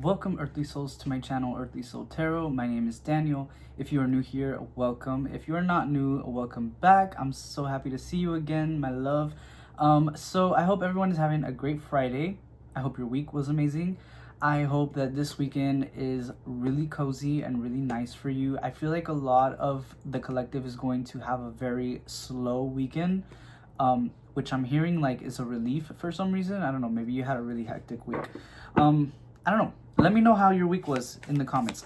Welcome, Earthly Souls, to my channel, Earthly Soul Tarot. My name is Daniel. If you are new here, welcome. If you are not new, welcome back. I'm so happy to see you again, my love. So I hope everyone is having a great Friday. I hope your week was amazing. I hope that this weekend is really cozy and really nice for you. I feel like a lot of the collective is going to have a very slow weekend, which I'm hearing like is a relief for some reason. I don't know, maybe you had a really hectic week. I don't know. Let me know how your week was in the comments.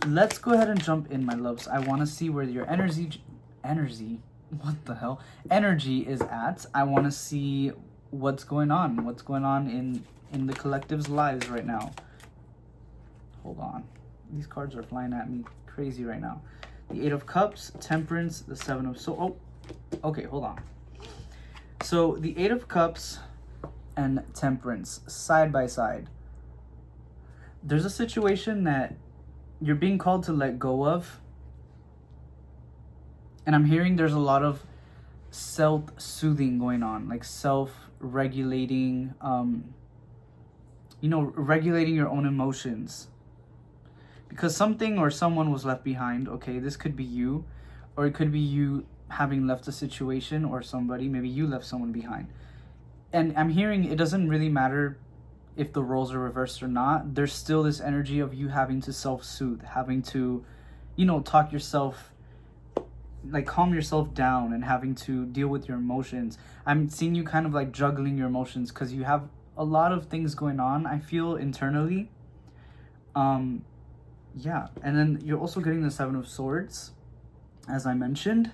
Let's go ahead and jump in, my loves. I want to see where your energy, what the hell, energy is at. I want to see what's going on in the collective's lives right now. Hold on. These cards are flying at me crazy right now. The Eight of Cups, Temperance, the Seven of Swords. Oh, okay, hold on. So the Eight of Cups and Temperance side by side. There's a situation that you're being called to let go of. And I'm hearing there's a lot of self-soothing going on, like self-regulating, regulating your own emotions. Because something or someone was left behind, okay? This could be you, or it could be you having left a situation or somebody. Maybe you left someone behind. And I'm hearing it doesn't really matter if the roles are reversed or not. There's still this energy of you having to self-soothe, having to, talk yourself, like calm yourself down, and having to deal with your emotions. I'm seeing you kind of like juggling your emotions because you have a lot of things going on, I feel, internally. Yeah, and then you're also getting the Seven of Swords, as I mentioned,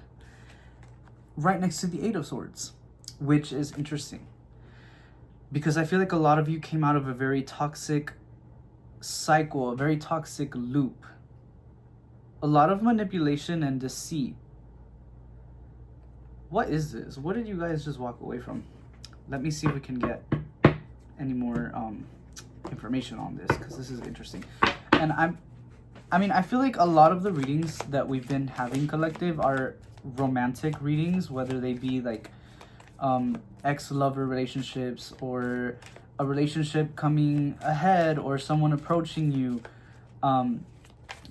right next to the Eight of Swords, which is interesting. Because I feel like a lot of you came out of a very toxic cycle, a very toxic loop. A lot of manipulation and deceit. What is this? What did you guys just walk away from? Let me see if we can get any more information on this, because this is interesting. And I feel like a lot of the readings that we've been having, collective, are romantic readings, whether they be like ex-lover relationships, or a relationship coming ahead, or someone approaching you.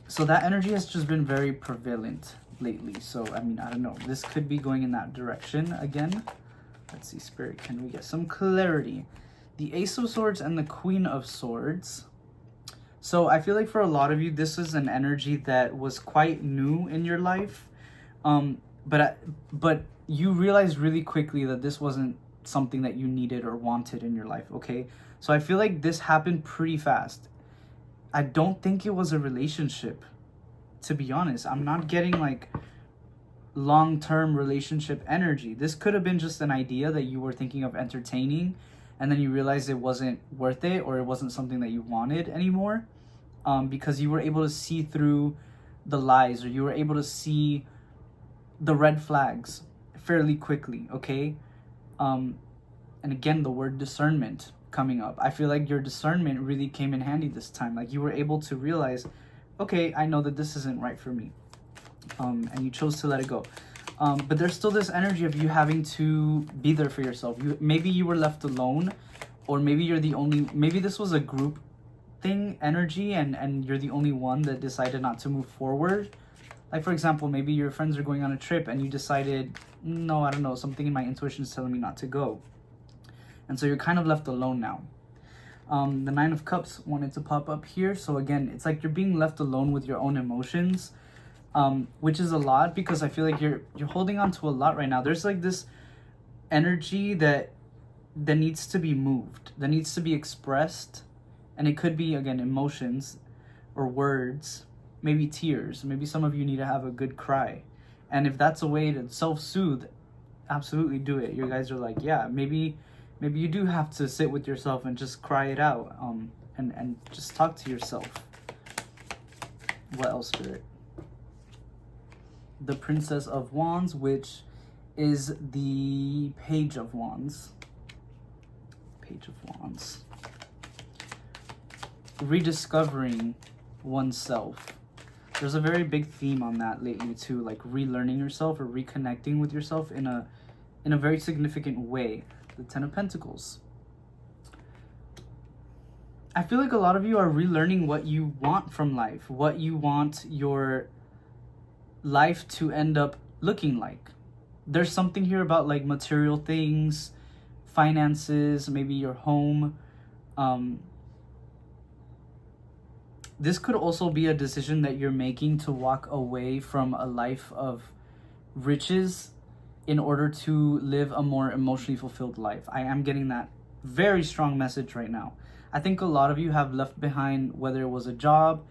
So that energy has just been very prevalent lately. So I don't know, this could be going in that direction again. Let's see, Spirit, can we get some clarity? The Ace of Swords and the Queen of Swords. So I feel like for a lot of you, this is an energy that was quite new in your life. But you realized really quickly that this wasn't something that you needed or wanted in your life, okay? So I feel like this happened pretty fast. I don't think it was a relationship, to be honest. I'm not getting like long-term relationship energy. This could have been just an idea that you were thinking of entertaining, and then you realized it wasn't worth it, or it wasn't something that you wanted anymore, because you were able to see through the lies, or you were able to see the red flags fairly quickly, okay? And again, the word discernment coming up. I feel like your discernment really came in handy this time. Like you were able to realize, okay, I know that this isn't right for me. And you chose to let it go. But there's still this energy of you having to be there for yourself. Maybe you were left alone, or maybe you're the only, maybe this was a group thing energy, and you're the only one that decided not to move forward. Like, for example, maybe your friends are going on a trip and you decided, no, I don't know, something in my intuition is telling me not to go. And so you're kind of left alone now. The Nine of Cups wanted to pop up here. So again, it's like you're being left alone with your own emotions, which is a lot, because I feel like you're holding on to a lot right now. There's like this energy that needs to be moved, that needs to be expressed. And it could be, again, emotions or words, maybe tears. Maybe some of you need to have a good cry. And if that's a way to self-soothe, absolutely do it. You guys are like, yeah, maybe you do have to sit with yourself and just cry it out, and just talk to yourself. What else, Spirit? The Princess of Wands, which is the Page of Wands. Page of Wands. Rediscovering oneself. There's a very big theme on that lately too, like relearning yourself or reconnecting with yourself in a very significant way. The Ten of Pentacles. I feel like a lot of you are relearning what you want from life, what you want your life to end up looking like. There's something here about like material things, finances, maybe your home. Um, this could also be a decision that you're making to walk away from a life of riches in order to live a more emotionally fulfilled life. I am getting that very strong message right now. I think a lot of you have left behind, whether it was a job,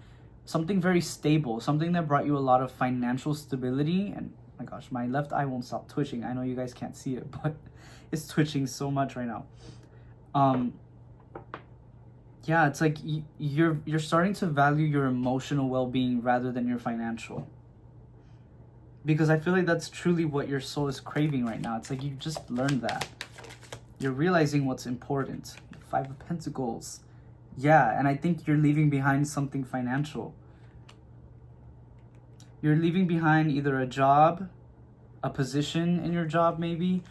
something very stable, something that brought you a lot of financial stability. And my gosh, my left eye won't stop twitching. I know you guys can't see it, but it's twitching so much right now. Yeah, it's like you're starting to value your emotional well-being rather than your financial, because I feel like that's truly what your soul is craving right now. It's like you just learned that. You're realizing what's important. Five of Pentacles. Yeah, and I think you're leaving behind something financial. You're leaving behind either a job, a position in your job maybe.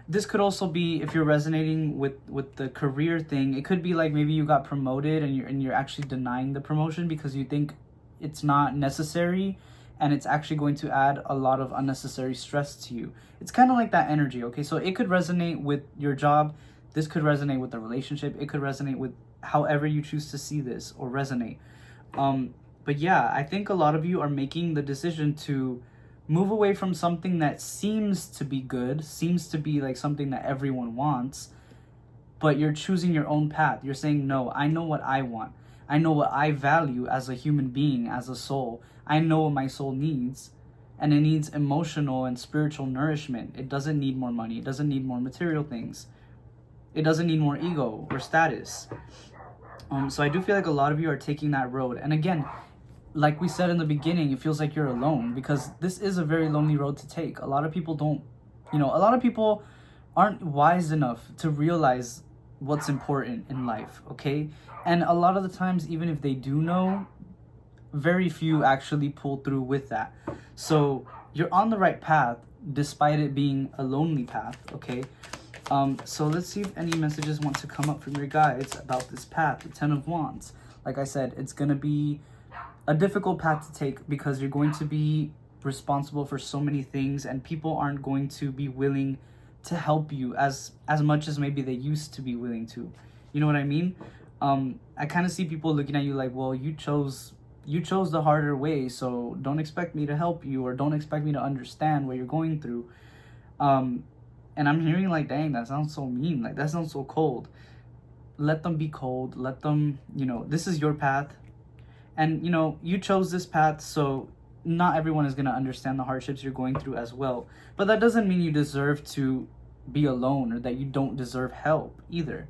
This could also be, if you're resonating with the career thing, it could be like maybe you got promoted and you're actually denying the promotion because you think it's not necessary and it's actually going to add a lot of unnecessary stress to you. It's kind of like that energy, okay? So it could resonate with your job. This could resonate with the relationship. It could resonate with however you choose to see this or resonate. But yeah, I think a lot of you are making the decision to move away from something that seems to be good, seems to be like something that everyone wants, but you're choosing your own path. You're saying, no, I know what I want. I know what I value as a human being, as a soul. I know what my soul needs, and it needs emotional and spiritual nourishment. It doesn't need more money. It doesn't need more material things. It doesn't need more ego or status. So I do feel like a lot of you are taking that road. And again, like we said in the beginning, it feels like you're alone because this is a very lonely road to take. A lot of people don't, a lot of people aren't wise enough to realize what's important in life, okay? And a lot of the times, even if they do know, very few actually pull through with that. So you're on the right path despite it being a lonely path, okay? So let's see if any messages want to come up from your guides about this path, the Ten of Wands. Like I said, it's going to be a difficult path to take because you're going to be responsible for so many things and people aren't going to be willing to help you as much as maybe they used to be willing to. You know what I mean? I kind of see people looking at you like, well, you chose the harder way, so don't expect me to help you or don't expect me to understand what you're going through. And I'm hearing like, dang, that sounds so mean. Like, that sounds so cold. Let them be cold. Let them, this is your path. And, you chose this path, so not everyone is going to understand the hardships you're going through as well. But that doesn't mean you deserve to be alone or that you don't deserve help either.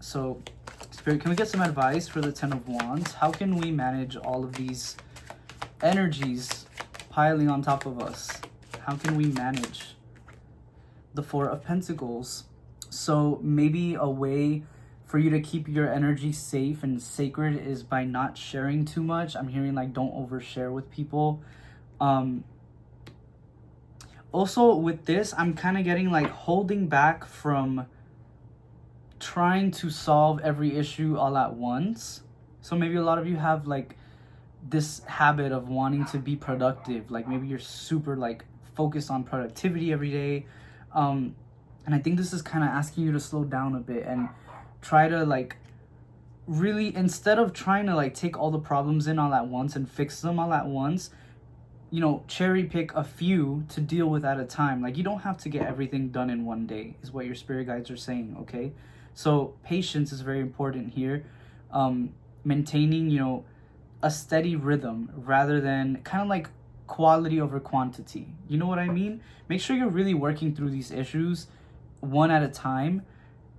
So, Spirit, can we get some advice for the Ten of Wands? How can we manage all of these energies piling on top of us? How can we manage the Four of Pentacles? So maybe a way for you to keep your energy safe and sacred is by not sharing too much. I'm hearing like don't overshare with people. Also with this, I'm kind of getting like holding back from trying to solve every issue all at once. So maybe a lot of you have like this habit of wanting to be productive. Like maybe you're super like focused on productivity every day. And I think this is kind of asking you to slow down a bit and try to like really, instead of trying to like take all the problems in all at once and fix them all at once, cherry pick a few to deal with at a time. Like you don't have to get everything done in one day is what your spirit guides are saying, okay? So patience is very important here. Maintaining, a steady rhythm rather than kind of like quality over quantity. You know what I mean? Make sure you're really working through these issues one at a time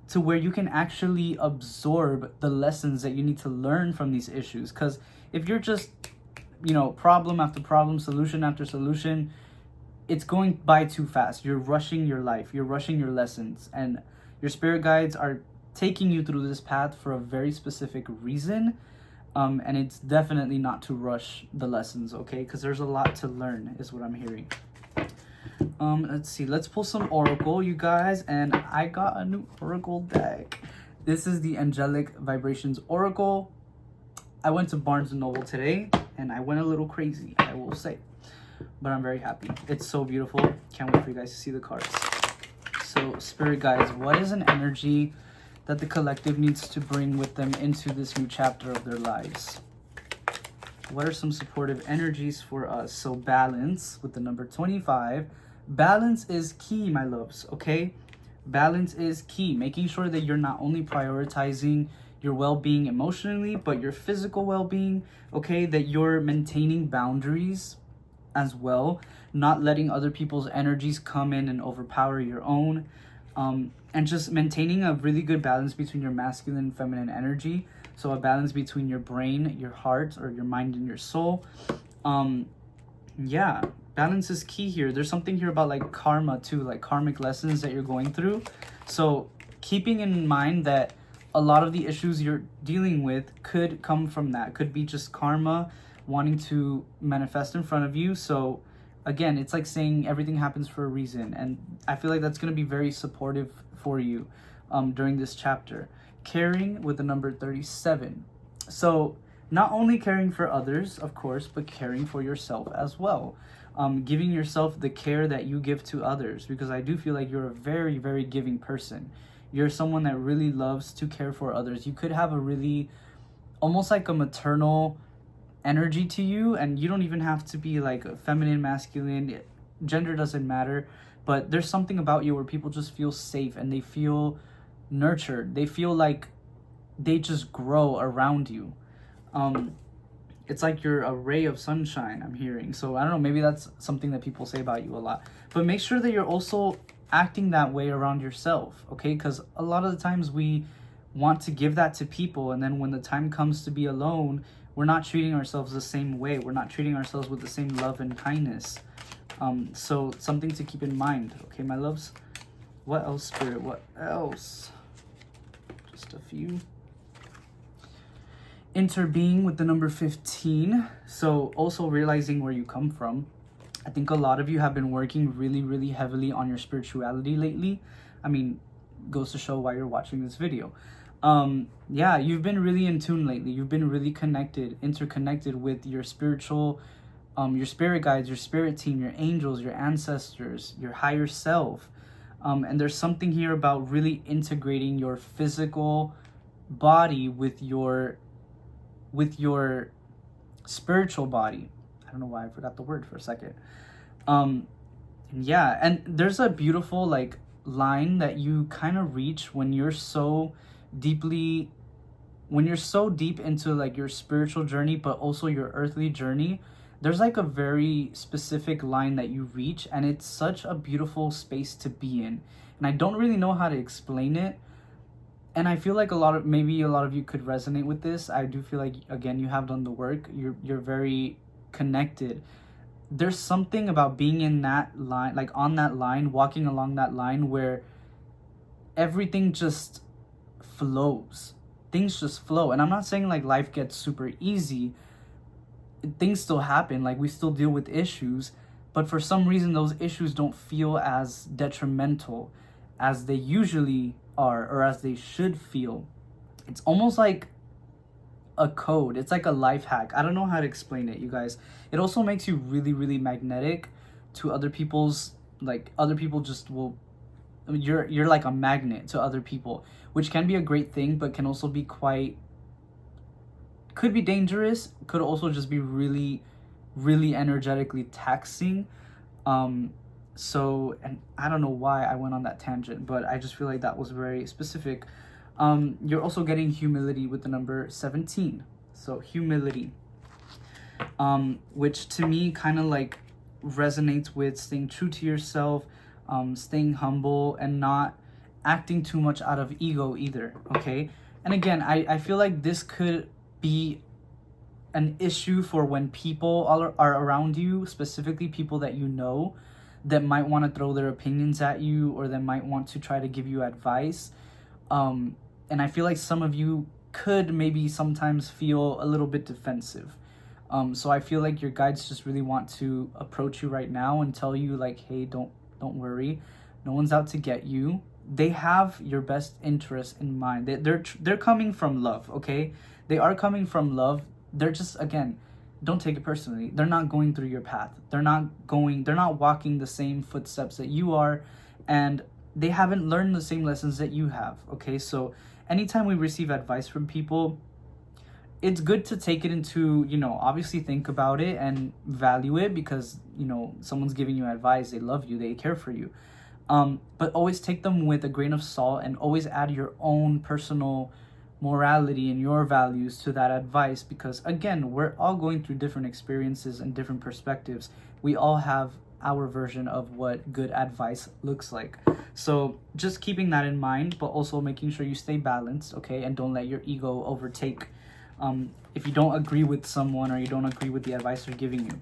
to where you can actually absorb the lessons that you need to learn from these issues. Because if you're just, problem after problem, solution after solution, it's going by too fast. You're rushing your life. You're rushing your lessons. And your spirit guides are taking you through this path for a very specific reason. And it's definitely not to rush the lessons, okay? Because there's a lot to learn, is what I'm hearing. Let's see. Let's pull some Oracle, you guys. And I got a new Oracle deck. This is the Angelic Vibrations Oracle. I went to Barnes & Noble today, and I went a little crazy, I will say. But I'm very happy. It's so beautiful. Can't wait for you guys to see the cards. So, Spirit Guides, what is an energy that the collective needs to bring with them into this new chapter of their lives? What are some supportive energies for us? So, balance with the number 25. Balance is key, my loves, okay? Balance is key. Making sure that you're not only prioritizing your well-being emotionally, but your physical well-being, okay? That you're maintaining boundaries as well, not letting other people's energies come in and overpower your own, and just maintaining a really good balance between your masculine and feminine energy. So a balance between your brain, your heart, or your mind and your soul. Yeah, balance is key here. There's something here about like karma too, like karmic lessons that you're going through. So keeping in mind that a lot of the issues you're dealing with could come from that. Could be just karma wanting to manifest in front of you. So again, it's like saying everything happens for a reason. And I feel like that's going to be very supportive for you during this chapter. Caring with the number 37. So not only caring for others, of course, but caring for yourself as well. Giving yourself the care that you give to others, because I do feel like you're a very, very giving person. You're someone that really loves to care for others. You could have a really, almost like a maternal energy to you, and you don't even have to be like feminine, masculine, gender doesn't matter, but there's something about you where people just feel safe and they feel nurtured. They feel like they just grow around you. It's like you're a ray of sunshine, I'm hearing. So I don't know, maybe that's something that people say about you a lot. But make sure that you're also acting that way around yourself, okay? Because a lot of the times we want to give that to people, and then when the time comes to be alone, we're not treating ourselves the same way. We're not treating ourselves with the same love and kindness. So something to keep in mind, okay, my loves? What else, Spirit? What else? Just a few. Interbeing with the number 15. So also realizing where you come from. I think a lot of you have been working really, really heavily on your spirituality lately. I mean, goes to show why you're watching this video. Yeah, you've been really in tune lately. You've been really connected, interconnected with your spiritual, your spirit guides, your spirit team, your angels, your ancestors, your higher self. And there's something here about really integrating your physical body with your spiritual body. I don't know why I forgot the word for a second. Yeah, and there's a beautiful like line that you kind of reach when you're so deep into like your spiritual journey, but also your earthly journey. There's like a very specific line that you reach, and it's such a beautiful space to be in. And I don't really know how to explain it. And I feel like maybe a lot of you could resonate with this. I do feel like, again, you have done the work. You're very connected. There's something about being in that line, like on that line, walking along that line, where everything just flows. Things just flow. And I'm not saying like life gets super easy. Things still happen. Like we still deal with issues. But for some reason, those issues don't feel as detrimental as they usually are, or as they should feel. It's almost like a code. It's like a life hack. I don't know how to explain it, you guys. It also makes you really, really magnetic to other people's, like other people just will, I mean, you're like a magnet to other people, which can be a great thing, but can also be could be dangerous, could also just be really, really energetically taxing. So, and I don't know why I went on that tangent, but I just feel like that was very specific. You're also getting humility with the number 17. So humility, which to me kind of like resonates with staying true to yourself, staying humble, and not acting too much out of ego either, okay? And again, I feel like this could be an issue for when people are around you, specifically people that you know, that might want to throw their opinions at you, or that might want to try to give you advice. And I feel like some of you could maybe sometimes feel a little bit defensive. So I feel like your guides just really want to approach you right now and tell you like, hey, don't worry. No one's out to get you. they have your best interest in mind. They're coming from love, okay? They are coming from love. They're just, again, don't take it personally. They're not going through your path. They're not walking the same footsteps that you are, and they haven't learned the same lessons that you have, okay? So anytime we receive advice from people, it's good to take it into, obviously think about it and value it, because, someone's giving you advice, they love you, they care for you. But always take them with a grain of salt, and always add your own personal morality and your values to that advice, because again, we're all going through different experiences and different perspectives. We all have our version of what good advice looks like. So just keeping that in mind, but also making sure you stay balanced, okay? And don't let your ego overtake if you don't agree with someone, or you don't agree with the advice they're giving you.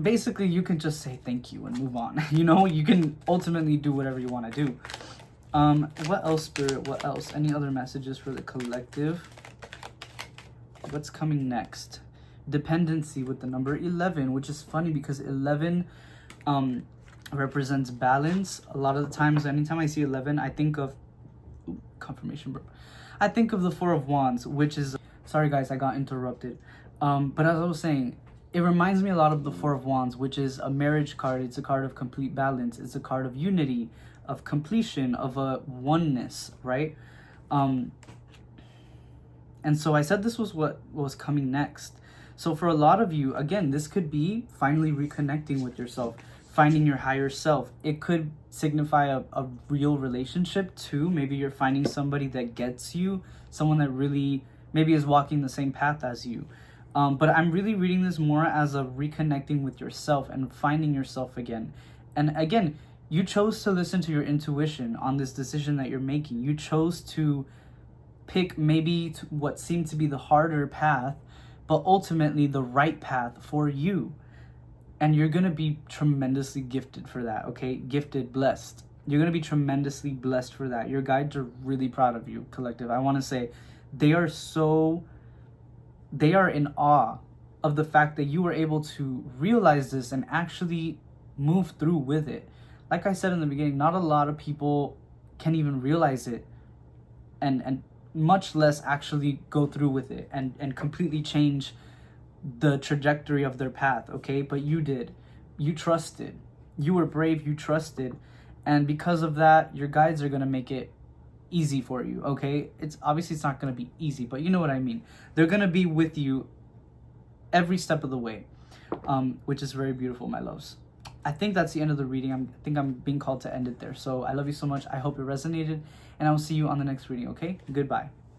Basically, you can just say thank you and move on. You can ultimately do whatever you want to do. What else, Spirit? What else? Any other messages for the collective? What's coming next? Dependency with the number 11, which is funny because 11 represents balance. A lot of the times, anytime I see 11, I think of confirmation, bro. I think of the 4 of Wands, which is, sorry guys, I got interrupted. But as I was saying, it reminds me a lot of the 4 of Wands, which is a marriage card. It's a card of complete balance. It's a card of unity, of completion, of a oneness, right? And so I said this was what was coming next. So for a lot of you, again, this could be finally reconnecting with yourself, finding your higher self. It could signify a real relationship too. Maybe you're finding somebody that gets you, someone that really maybe is walking the same path as you. But I'm really reading this more as a reconnecting with yourself and finding yourself again. And again, you chose to listen to your intuition on this decision that you're making. You chose to pick maybe what seemed to be the harder path, but ultimately the right path for you. And you're going to be tremendously gifted for that, okay? Gifted, blessed. You're going to be tremendously blessed for that. Your guides are really proud of you, collective. I want to say they are in awe of the fact that you were able to realize this and actually move through with it. Like I said in the beginning, not a lot of people can even realize it and much less actually go through with it and completely change the trajectory of their path, okay? But you did. You trusted. You were brave, you trusted. And because of that, your guides are going to make it easy for you, okay? It's not going to be easy, but you know what I mean. They're going to be with you every step of the way, which is very beautiful, my loves. I think that's the end of the reading. I think I'm being called to end it there. So I love you so much. I hope it resonated, and I will see you on the next reading, okay? Goodbye.